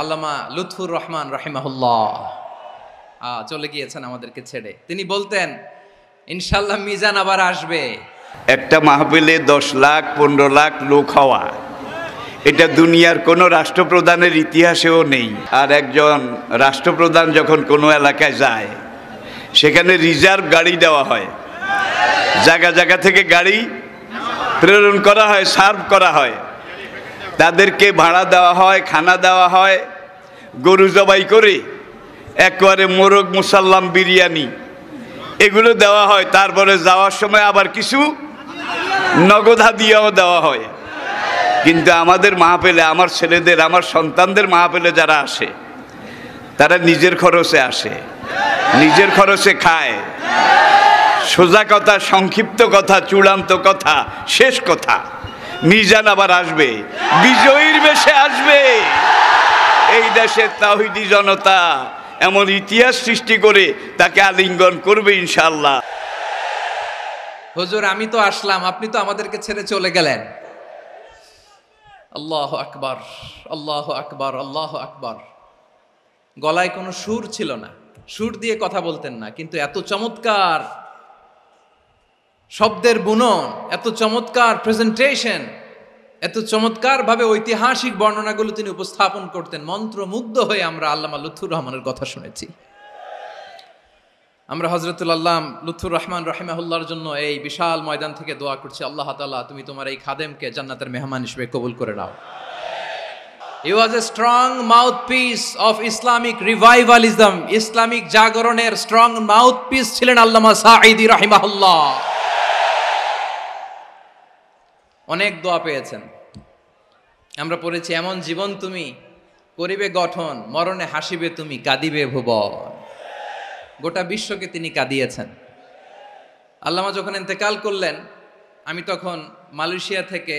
আল্লামা লুৎফুর রহমান রাহিমাহুল্লাহ চলে গিয়েছেন আমাদেরকে ছেড়ে। তিনি বলতেন, ইনশাল্লাহ মিজান আবার আসবে। একটা মাহফিলে 10 লাখ 15 লাখ লোক হওয়া, এটা দুনিয়ার কোনো রাষ্ট্রপ্রধানের ইতিহাসেও নেই। আর একজন রাষ্ট্রপ্রধান যখন কোনো এলাকায় যায়, সেখানে রিজার্ভ গাড়ি দেওয়া হয়, জায়গা জায়গা থেকে গাড়ি প্রেরণ করা হয়, সার্ভ করা হয়, তাদেরকে ভাড়া দেওয়া হয়, খানা দেওয়া হয়, গরু জবাই করে একবারে মোরগ মুসাল্লাম বিরিয়ানি এগুলো দেওয়া হয়। তারপরে যাওয়ার সময় আবার কিছু নগদ হাদিয়াও দেওয়া হয়। কিন্তু আমাদের মাহফিলে, আমার ছেলেদের, আমার সন্তানদের মাহফিলে যারা আসে, তারা নিজের খরচে আসে, নিজের খরচে খায়। সোজা কথা, সংক্ষিপ্ত কথা, চূড়ান্ত কথা, শেষ কথা, মিজান আবার আসবে, বিজয়ীর বেশে আসবে। এই দেশের তাওহীদি জনতা এমন ইতিহাস সৃষ্টি করে তাকে আলিঙ্গন করবে ইনশাআল্লাহ। হুজুর, আমি তো আসলাম, আপনি তো আমাদেরকে ছেড়ে চলে গেলেন। আল্লাহু আকবার, আল্লাহু আকবার, আল্লাহু আকবার। গলায় কোনো সুর ছিল না, সুর দিয়ে কথা বলতেন না, কিন্তু এত চমৎকার শব্দের বুনন, এত চমৎকার প্রেজেন্টেশন, এত চমৎকার ভাবে ঐতিহাসিক বর্ণনাগুলো তিনি উপস্থাপন করতেন। মন্ত্রমুগ্ধ হয়ে আমরা আল্লামা লুৎফুর রহমানের কথা শুনেছি। আমরা হযরতুল আল্লাহ লুৎফুর রহমান রাহিমাহুল্লাহর জন্য এই বিশাল ময়দান থেকে দোয়া করছি, আল্লাহ তাআলা তুমি তোমার এই খাদেমকে জান্নাতের মেহমান হিসেবে কবুল করে নাও। He was a strong mouthpiece of Islamic revivalism. Islamic জাগরণের স্ট্রং মাউথপিস ছিলেন আল্লামা সাঈদী রাহিমাহুল্লাহ। অনেক দোয়া পেয়েছেন। আমরা পড়েছি, এমন জীবন তুমি করিবে গঠন, মরণে হাসিবে তুমি, কাঁদিবে ভুবন। গোটা বিশ্বকে তিনি কাঁদিয়েছেন। আল্লামা যখন ইন্তেকাল করলেন, আমি তখন মালয়েশিয়া থেকে